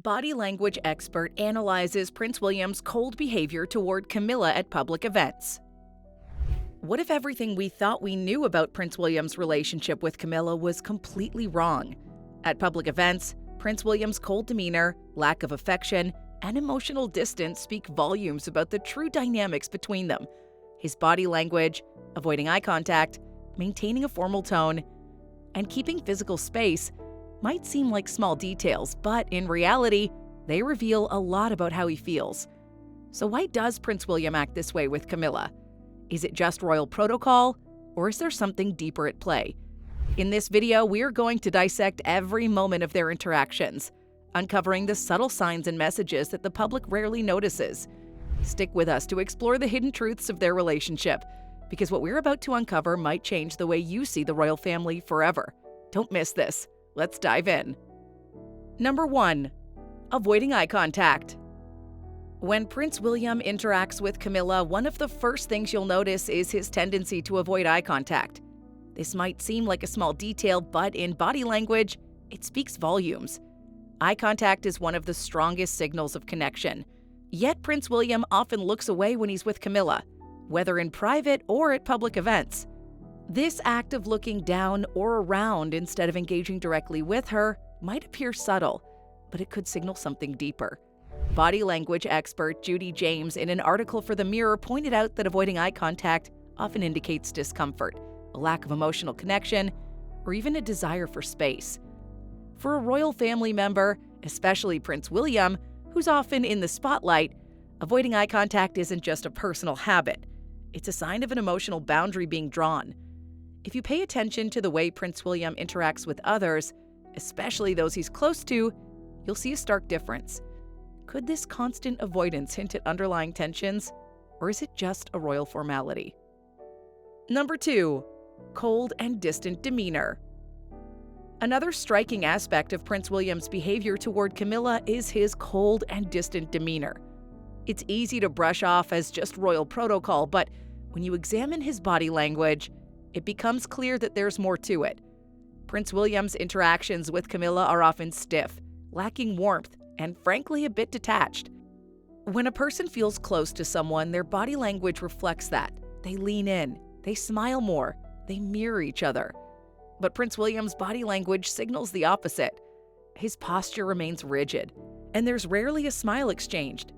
Body language expert analyzes Prince William's cold behavior toward Camilla at public events. What if everything we thought we knew about Prince William's relationship with Camilla was completely wrong? At public events, Prince William's cold demeanor, lack of affection, and emotional distance speak volumes about the true dynamics between them. His body language, avoiding eye contact, maintaining a formal tone, and keeping physical space might seem like small details, but in reality, they reveal a lot about how he feels. So why does Prince William act this way with Camilla? Is it just royal protocol, or is there something deeper at play? In this video, we're going to dissect every moment of their interactions, uncovering the subtle signs and messages that the public rarely notices. Stick with us to explore the hidden truths of their relationship, because what we're about to uncover might change the way you see the royal family forever. Don't miss this. Let's dive in. Number 1. Avoiding eye contact. When Prince William interacts with Camilla, one of the first things you'll notice is his tendency to avoid eye contact. This might seem like a small detail, but in body language, it speaks volumes. Eye contact is one of the strongest signals of connection. Yet Prince William often looks away when he's with Camilla, whether in private or at public events. This act of looking down or around instead of engaging directly with her might appear subtle, but it could signal something deeper. Body language expert Judy James, in an article for The Mirror, pointed out that avoiding eye contact often indicates discomfort, a lack of emotional connection, or even a desire for space. For a royal family member, especially Prince William, who's often in the spotlight, avoiding eye contact isn't just a personal habit. It's a sign of an emotional boundary being drawn. If you pay attention to the way Prince William interacts with others, especially those he's close to, you'll see a stark difference. Could this constant avoidance hint at underlying tensions, or is it just a royal formality? Number 2. Cold and distant demeanor. Another striking aspect of Prince William's behavior toward Camilla is his cold and distant demeanor. It's easy to brush off as just royal protocol, but when you examine his body language, it becomes clear that there's more to it. Prince William's interactions with Camilla are often stiff, lacking warmth, and frankly a bit detached. When a person feels close to someone, their body language reflects that. They lean in, they smile more, they mirror each other. But Prince William's body language signals the opposite. His posture remains rigid, and there's rarely a smile exchanged.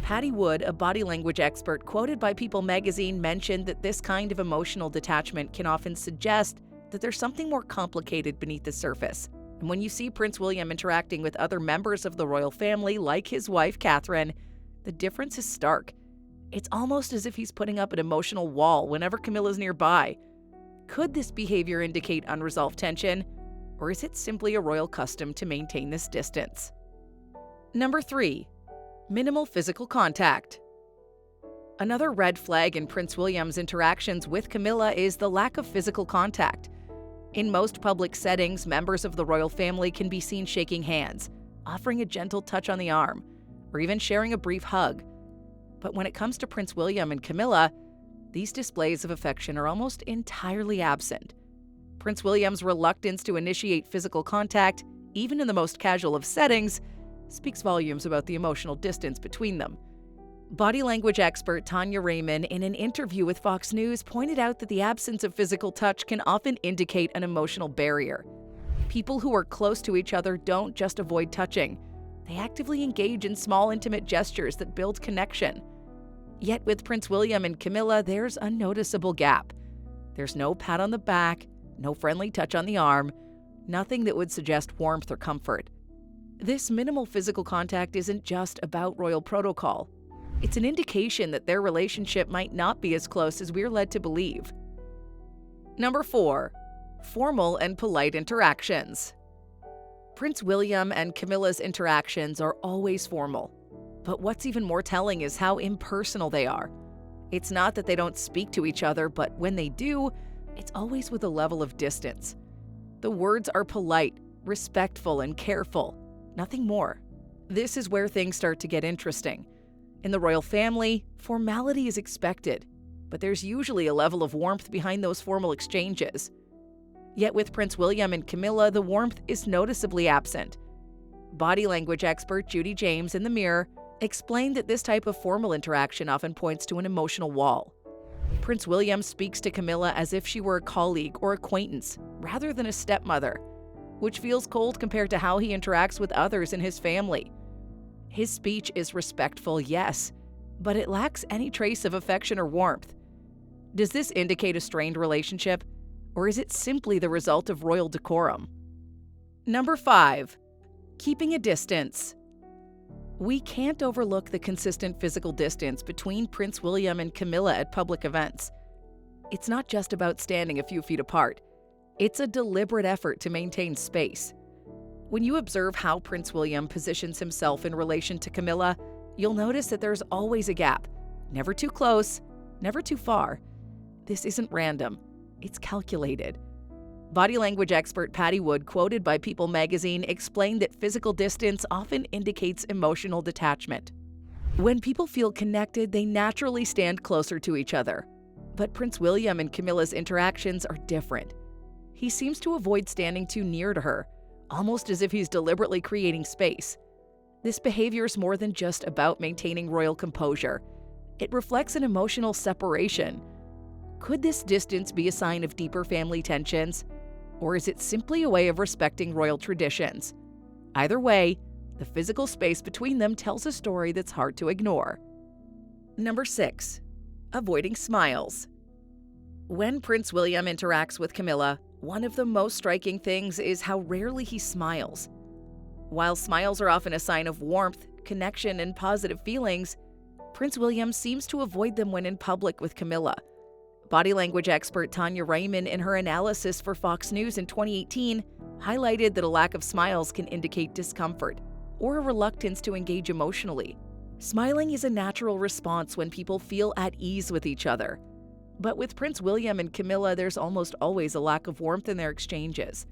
Patty Wood, a body language expert quoted by People magazine, mentioned that this kind of emotional detachment can often suggest that there's something more complicated beneath the surface. And when you see Prince William interacting with other members of the royal family, like his wife, Catherine, the difference is stark. It's almost as if he's putting up an emotional wall whenever Camilla's nearby. Could this behavior indicate unresolved tension, or is it simply a royal custom to maintain this distance? Number 3. Minimal physical contact. Another red flag in Prince William's interactions with Camilla is the lack of physical contact. In most public settings, members of the royal family can be seen shaking hands, offering a gentle touch on the arm, or even sharing a brief hug. But when it comes to Prince William and Camilla, these displays of affection are almost entirely absent. Prince William's reluctance to initiate physical contact, even in the most casual of settings, speaks volumes about the emotional distance between them. Body language expert Tanya Raymond, in an interview with Fox News, pointed out that the absence of physical touch can often indicate an emotional barrier. People who are close to each other don't just avoid touching. They actively engage in small, intimate gestures that build connection. Yet with Prince William and Camilla, there's a noticeable gap. There's no pat on the back, no friendly touch on the arm, nothing that would suggest warmth or comfort. This minimal physical contact isn't just about royal protocol. It's an indication that their relationship might not be as close as we're led to believe. Number 4. Formal and polite interactions. Prince William and Camilla's interactions are always formal. But what's even more telling is how impersonal they are. It's not that they don't speak to each other, but when they do, it's always with a level of distance. The words are polite, respectful, and careful. Nothing more. This is where things start to get interesting. In the royal family, formality is expected, but there's usually a level of warmth behind those formal exchanges. Yet with Prince William and Camilla, the warmth is noticeably absent. Body language expert Judy James in The Mirror explained that this type of formal interaction often points to an emotional wall. Prince William speaks to Camilla as if she were a colleague or acquaintance, rather than a stepmother, which feels cold compared to how he interacts with others in his family. His speech is respectful, yes, but it lacks any trace of affection or warmth. Does this indicate a strained relationship, or is it simply the result of royal decorum? Number 5. Keeping a distance. We can't overlook the consistent physical distance between Prince William and Camilla at public events. It's not just about standing a few feet apart. It's a deliberate effort to maintain space. When you observe how Prince William positions himself in relation to Camilla, you'll notice that there's always a gap. Never too close, never too far. This isn't random. It's calculated. Body language expert Patty Wood, quoted by People magazine, explained that physical distance often indicates emotional detachment. When people feel connected, they naturally stand closer to each other. But Prince William and Camilla's interactions are different. He seems to avoid standing too near to her, almost as if he's deliberately creating space. This behavior is more than just about maintaining royal composure. It reflects an emotional separation. Could this distance be a sign of deeper family tensions? Or is it simply a way of respecting royal traditions? Either way, the physical space between them tells a story that's hard to ignore. Number 6. Avoiding smiles. When Prince William interacts with Camilla, one of the most striking things is how rarely he smiles. While smiles are often a sign of warmth, connection, and positive feelings, Prince William seems to avoid them when in public with Camilla. Body language expert Tanya Raymond, in her analysis for Fox News in 2018, highlighted that a lack of smiles can indicate discomfort or a reluctance to engage emotionally. Smiling is a natural response when people feel at ease with each other. But with Prince William and Camilla, there's almost always a lack of warmth in their exchanges.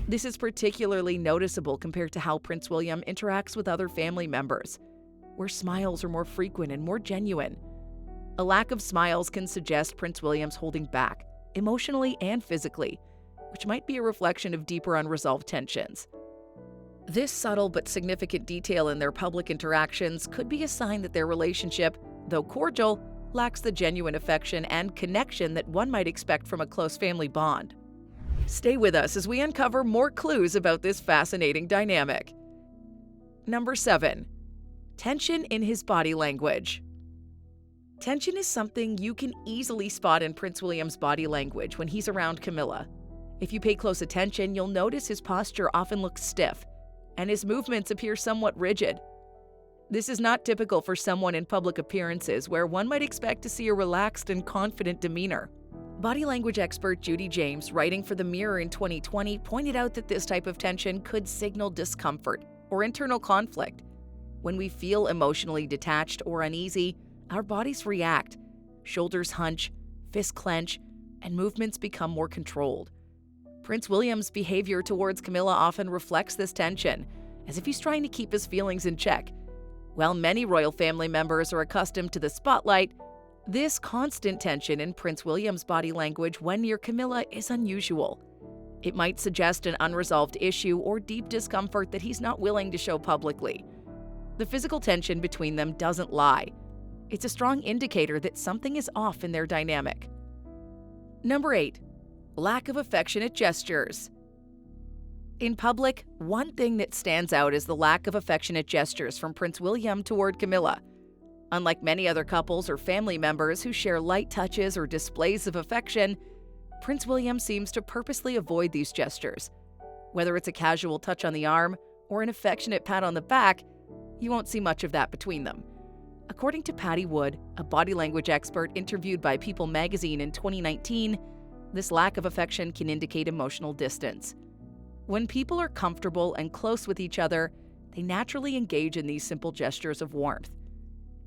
This is particularly noticeable compared to how Prince William interacts with other family members, where smiles are more frequent and more genuine. A lack of smiles can suggest Prince William's holding back, emotionally and physically, which might be a reflection of deeper unresolved tensions. This subtle but significant detail in their public interactions could be a sign that their relationship, though cordial, lacks the genuine affection and connection that one might expect from a close family bond. Stay with us as we uncover more clues about this fascinating dynamic. Number 7. Tension in his body language. Tension is something you can easily spot in Prince William's body language when he's around Camilla. If you pay close attention, you'll notice his posture often looks stiff, and his movements appear somewhat rigid. This is not typical for someone in public appearances, where one might expect to see a relaxed and confident demeanor. Body language expert Judy James, writing for The Mirror in 2020, pointed out that this type of tension could signal discomfort or internal conflict. When we feel emotionally detached or uneasy, our bodies react. Shoulders hunch, fists clench, and movements become more controlled. Prince William's behavior towards Camilla often reflects this tension, as if he's trying to keep his feelings in check. While many royal family members are accustomed to the spotlight, this constant tension in Prince William's body language when near Camilla is unusual. It might suggest an unresolved issue or deep discomfort that he's not willing to show publicly. The physical tension between them doesn't lie. It's a strong indicator that something is off in their dynamic. Number 8. Lack of affectionate gestures. In public, one thing that stands out is the lack of affectionate gestures from Prince William toward Camilla. Unlike many other couples or family members who share light touches or displays of affection, Prince William seems to purposely avoid these gestures. Whether it's a casual touch on the arm or an affectionate pat on the back, you won't see much of that between them. According to Patty Wood, a body language expert interviewed by People magazine in 2019, this lack of affection can indicate emotional distance. When people are comfortable and close with each other, they naturally engage in these simple gestures of warmth.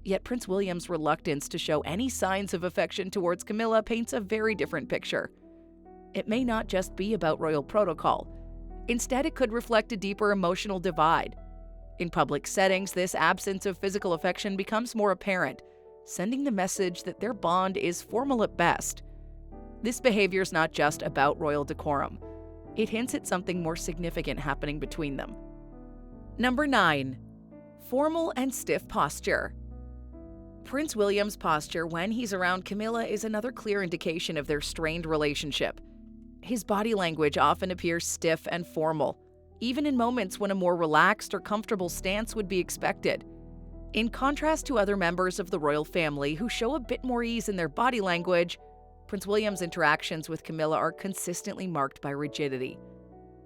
Yet Prince William's reluctance to show any signs of affection towards Camilla paints a very different picture. It may not just be about royal protocol. Instead, it could reflect a deeper emotional divide. In public settings, this absence of physical affection becomes more apparent, sending the message that their bond is formal at best. This behavior is not just about royal decorum. It hints at something more significant happening between them. Number 9. Formal and stiff posture. Prince William's posture when he's around Camilla is another clear indication of their strained relationship. His body language often appears stiff and formal, even in moments when a more relaxed or comfortable stance would be expected. In contrast to other members of the royal family who show a bit more ease in their body language, Prince William's interactions with Camilla are consistently marked by rigidity.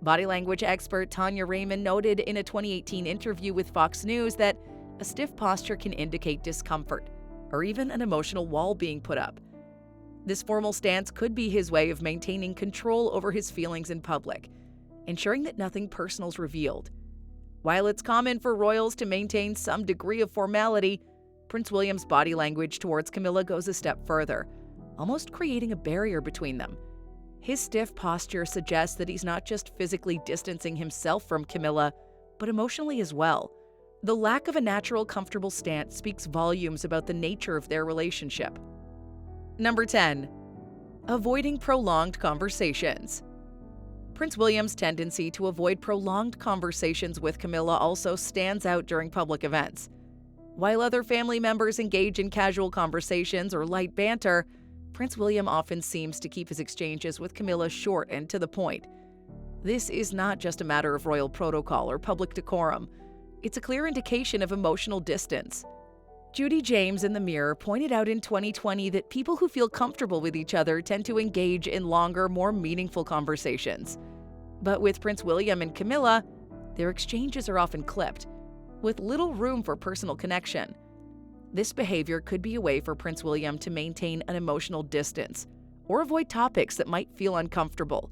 Body language expert Tanya Raymond noted in a 2018 interview with Fox News that a stiff posture can indicate discomfort, or even an emotional wall being put up. This formal stance could be his way of maintaining control over his feelings in public, ensuring that nothing personal is revealed. While it's common for royals to maintain some degree of formality, Prince William's body language towards Camilla goes a step further, almost creating a barrier between them. His stiff posture suggests that he's not just physically distancing himself from Camilla, but emotionally as well. The lack of a natural, comfortable stance speaks volumes about the nature of their relationship. Number 10. Avoiding prolonged conversations. Prince William's tendency to avoid prolonged conversations with Camilla also stands out during public events. While other family members engage in casual conversations or light banter, Prince William often seems to keep his exchanges with Camilla short and to the point. This is not just a matter of royal protocol or public decorum. It's a clear indication of emotional distance. Judy James in The Mirror pointed out in 2020 that people who feel comfortable with each other tend to engage in longer, more meaningful conversations. But with Prince William and Camilla, their exchanges are often clipped, with little room for personal connection. This behavior could be a way for Prince William to maintain an emotional distance or avoid topics that might feel uncomfortable.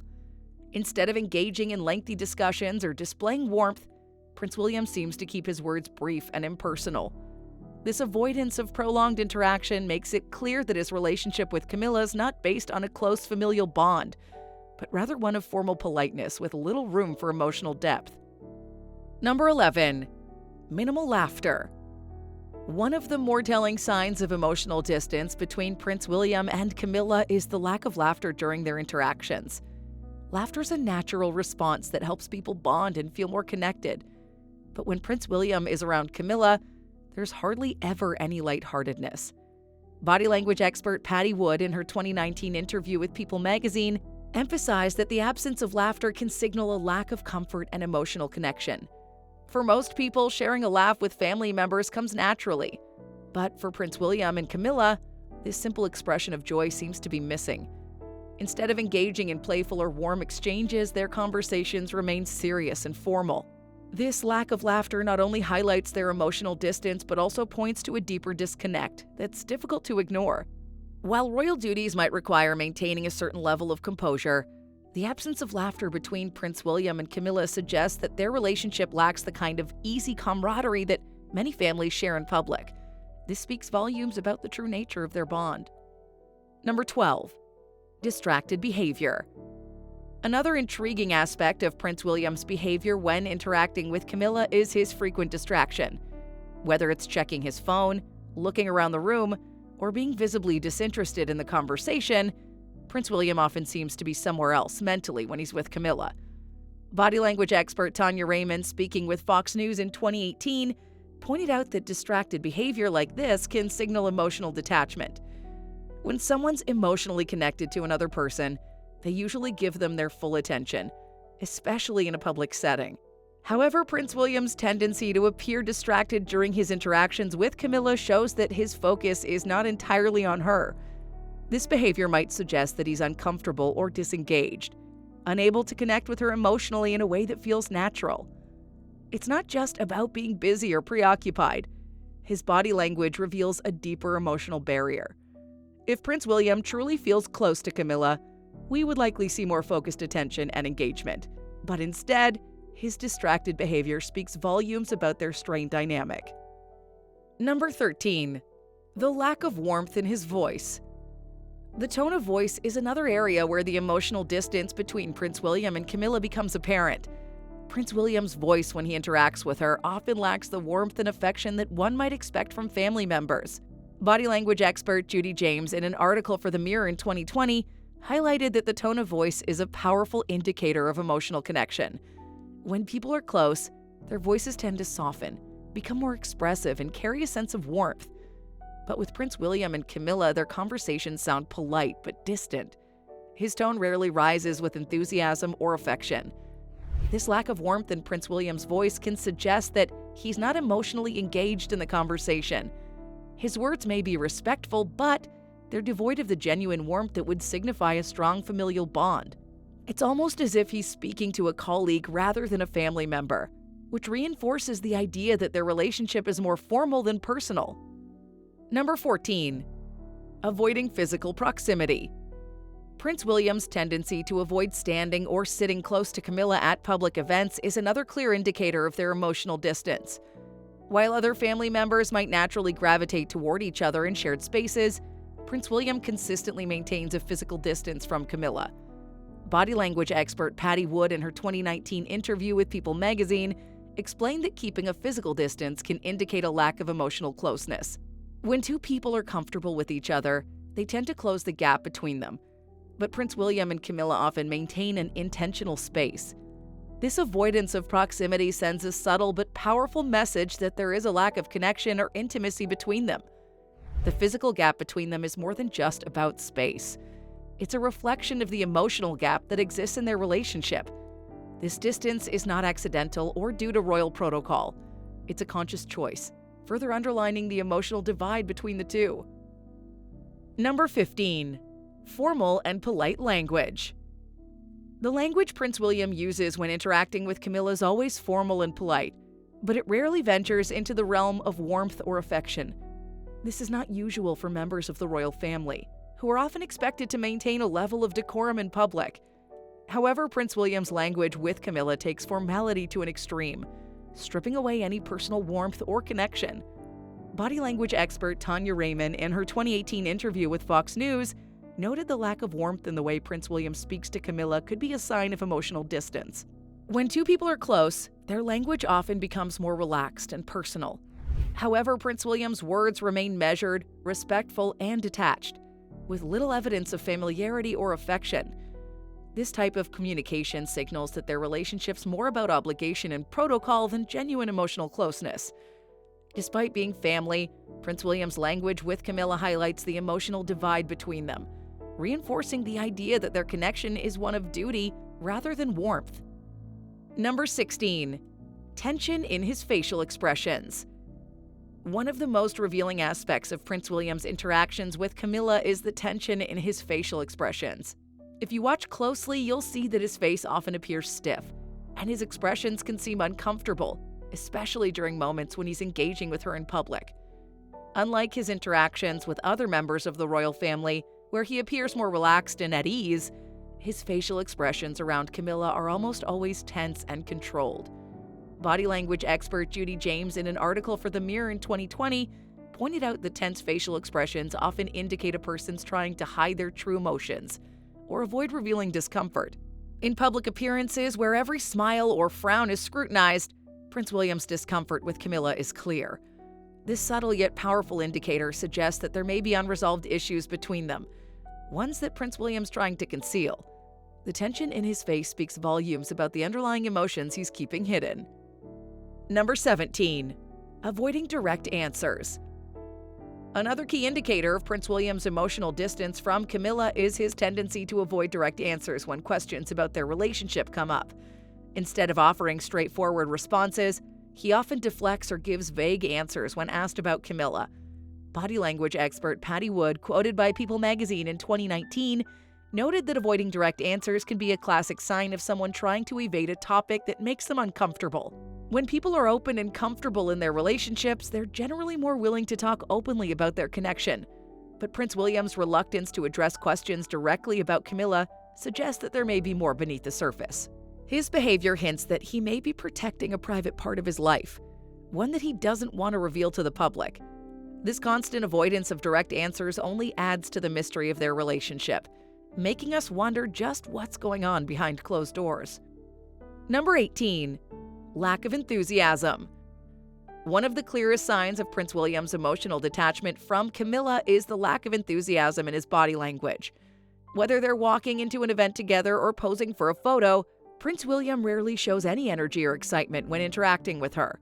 Instead of engaging in lengthy discussions or displaying warmth, Prince William seems to keep his words brief and impersonal. This avoidance of prolonged interaction makes it clear that his relationship with Camilla is not based on a close familial bond, but rather one of formal politeness with little room for emotional depth. Number 11. Minimal laughter. One of the more telling signs of emotional distance between Prince William and Camilla is the lack of laughter during their interactions. Laughter is a natural response that helps people bond and feel more connected. But when Prince William is around Camilla, there's hardly ever any lightheartedness. Body language expert Patty Wood, in her 2019 interview with People magazine, emphasized that the absence of laughter can signal a lack of comfort and emotional connection. For most people, sharing a laugh with family members comes naturally. But for Prince William and Camilla, this simple expression of joy seems to be missing. Instead of engaging in playful or warm exchanges, their conversations remain serious and formal. This lack of laughter not only highlights their emotional distance, but also points to a deeper disconnect that's difficult to ignore. While royal duties might require maintaining a certain level of composure, the absence of laughter between Prince William and Camilla suggests that their relationship lacks the kind of easy camaraderie that many families share in public. This speaks volumes about the true nature of their bond. Number 12. Distracted behavior. Another intriguing aspect of Prince William's behavior when interacting with Camilla is his frequent distraction. Whether it's checking his phone, looking around the room, or being visibly disinterested in the conversation, Prince William often seems to be somewhere else mentally when he's with Camilla. Body language expert Tanya Raymond, speaking with Fox News in 2018, pointed out that distracted behavior like this can signal emotional detachment. When someone's emotionally connected to another person, they usually give them their full attention, especially in a public setting. However, Prince William's tendency to appear distracted during his interactions with Camilla shows that his focus is not entirely on her. This behavior might suggest that he's uncomfortable or disengaged, unable to connect with her emotionally in a way that feels natural. It's not just about being busy or preoccupied. His body language reveals a deeper emotional barrier. If Prince William truly feels close to Camilla, we would likely see more focused attention and engagement. But instead, his distracted behavior speaks volumes about their strained dynamic. Number 13. The lack of warmth in his voice. The tone of voice is another area where the emotional distance between Prince William and Camilla becomes apparent. Prince William's voice when he interacts with her often lacks the warmth and affection that one might expect from family members. Body language expert Judy James, in an article for The Mirror in 2020, highlighted that the tone of voice is a powerful indicator of emotional connection. When people are close, Their voices tend to soften, become more expressive, and carry a sense of warmth. But with Prince William and Camilla, their conversations sound polite but distant. His tone rarely rises with enthusiasm or affection. This lack of warmth in Prince William's voice can suggest that he's not emotionally engaged in the conversation. His words may be respectful, but they're devoid of the genuine warmth that would signify a strong familial bond. It's almost as if he's speaking to a colleague rather than a family member, which reinforces the idea that their relationship is more formal than personal. Number 14. Avoiding physical proximity. Prince William's tendency to avoid standing or sitting close to Camilla at public events is another clear indicator of their emotional distance. While other family members might naturally gravitate toward each other in shared spaces, Prince William consistently maintains a physical distance from Camilla. Body language expert Patty Wood, in her 2019 interview with People magazine, explained that keeping a physical distance can indicate a lack of emotional closeness. When two people are comfortable with each other, they tend to close the gap between them. But Prince William and Camilla often maintain an intentional space. This avoidance of proximity sends a subtle but powerful message that there is a lack of connection or intimacy between them. The physical gap between them is more than just about space. It's a reflection of the emotional gap that exists in their relationship. This distance is not accidental or due to royal protocol. It's a conscious choice, further underlining the emotional divide between the two. Number 15. Formal and polite language. The language Prince William uses when interacting with Camilla is always formal and polite, but it rarely ventures into the realm of warmth or affection. This is not usual for members of the royal family, who are often expected to maintain a level of decorum in public. However, Prince William's language with Camilla takes formality to an extreme, stripping away any personal warmth or connection. Body language expert Tanya Raymond, in her 2018 interview with Fox News, noted the lack of warmth in the way Prince William speaks to Camilla could be a sign of emotional distance. When two people are close, their language often becomes more relaxed and personal. However, Prince William's words remain measured, respectful, and detached, with little evidence of familiarity or affection. This type of communication signals that their relationship's more about obligation and protocol than genuine emotional closeness. Despite being family, Prince William's language with Camilla highlights the emotional divide between them, reinforcing the idea that their connection is one of duty rather than warmth. Number 16. Tension in his facial expressions. One of the most revealing aspects of Prince William's interactions with Camilla is the tension in his facial expressions. If you watch closely, you'll see that his face often appears stiff, and his expressions can seem uncomfortable, especially during moments when he's engaging with her in public. Unlike his interactions with other members of the royal family, where he appears more relaxed and at ease, his facial expressions around Camilla are almost always tense and controlled. Body language expert Judy James, in an article for The Mirror in 2020, pointed out that tense facial expressions often indicate a person's trying to hide their true emotions or avoid revealing discomfort. In public appearances where every smile or frown is scrutinized, Prince William's discomfort with Camilla is clear. This subtle yet powerful indicator suggests that there may be unresolved issues between them, ones that Prince William's trying to conceal. The tension in his face speaks volumes about the underlying emotions he's keeping hidden. Number 17. Avoiding direct answers. Another key indicator of Prince William's emotional distance from Camilla is his tendency to avoid direct answers when questions about their relationship come up. Instead of offering straightforward responses, he often deflects or gives vague answers when asked about Camilla. Body language expert Patty Wood, quoted by People magazine in 2019, noted that avoiding direct answers can be a classic sign of someone trying to evade a topic that makes them uncomfortable. When people are open and comfortable in their relationships, they're generally more willing to talk openly about their connection. But Prince William's reluctance to address questions directly about Camilla suggests that there may be more beneath the surface. His behavior hints that he may be protecting a private part of his life, one that he doesn't want to reveal to the public. This constant avoidance of direct answers only adds to the mystery of their relationship, making us wonder just what's going on behind closed doors. Number 18. Lack of enthusiasm. One of the clearest signs of Prince William's emotional detachment from Camilla is the lack of enthusiasm in his body language. Whether they're walking into an event together or posing for a photo, Prince William rarely shows any energy or excitement when interacting with her.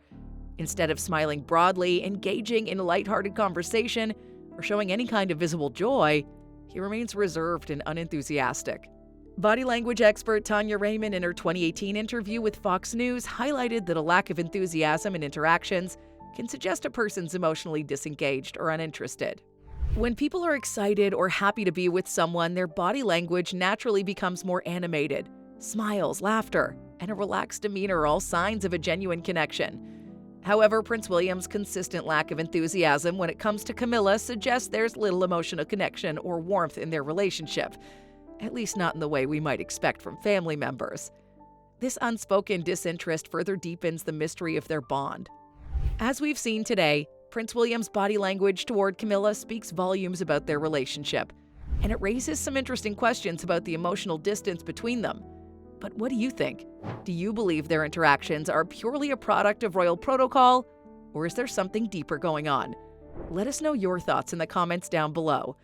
Instead of smiling broadly, engaging in lighthearted conversation, or showing any kind of visible joy, he remains reserved and unenthusiastic. Body language expert Tanya Raymond, in her 2018 interview with Fox News, highlighted that a lack of enthusiasm in interactions can suggest a person's emotionally disengaged or uninterested. When people are excited or happy to be with someone, their body language naturally becomes more animated. Smiles, laughter, and a relaxed demeanor are all signs of a genuine connection. However, Prince William's consistent lack of enthusiasm when it comes to Camilla suggests there's little emotional connection or warmth in their relationship, at least not in the way we might expect from family members. This unspoken disinterest further deepens the mystery of their bond. As we've seen today, Prince William's body language toward Camilla speaks volumes about their relationship, and it raises some interesting questions about the emotional distance between them. But what do you think? Do you believe their interactions are purely a product of royal protocol, or is there something deeper going on? Let us know your thoughts in the comments down below.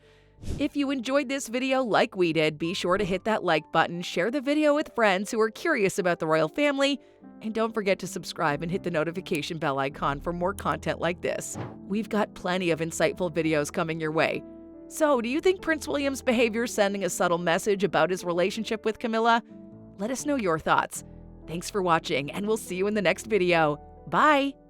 If you enjoyed this video like we did, be sure to hit that like button, share the video with friends who are curious about the royal family, and don't forget to subscribe and hit the notification bell icon for more content like this. We've got plenty of insightful videos coming your way. So, do you think Prince William's behavior is sending a subtle message about his relationship with Camilla? Let us know your thoughts. Thanks for watching, and we'll see you in the next video. Bye!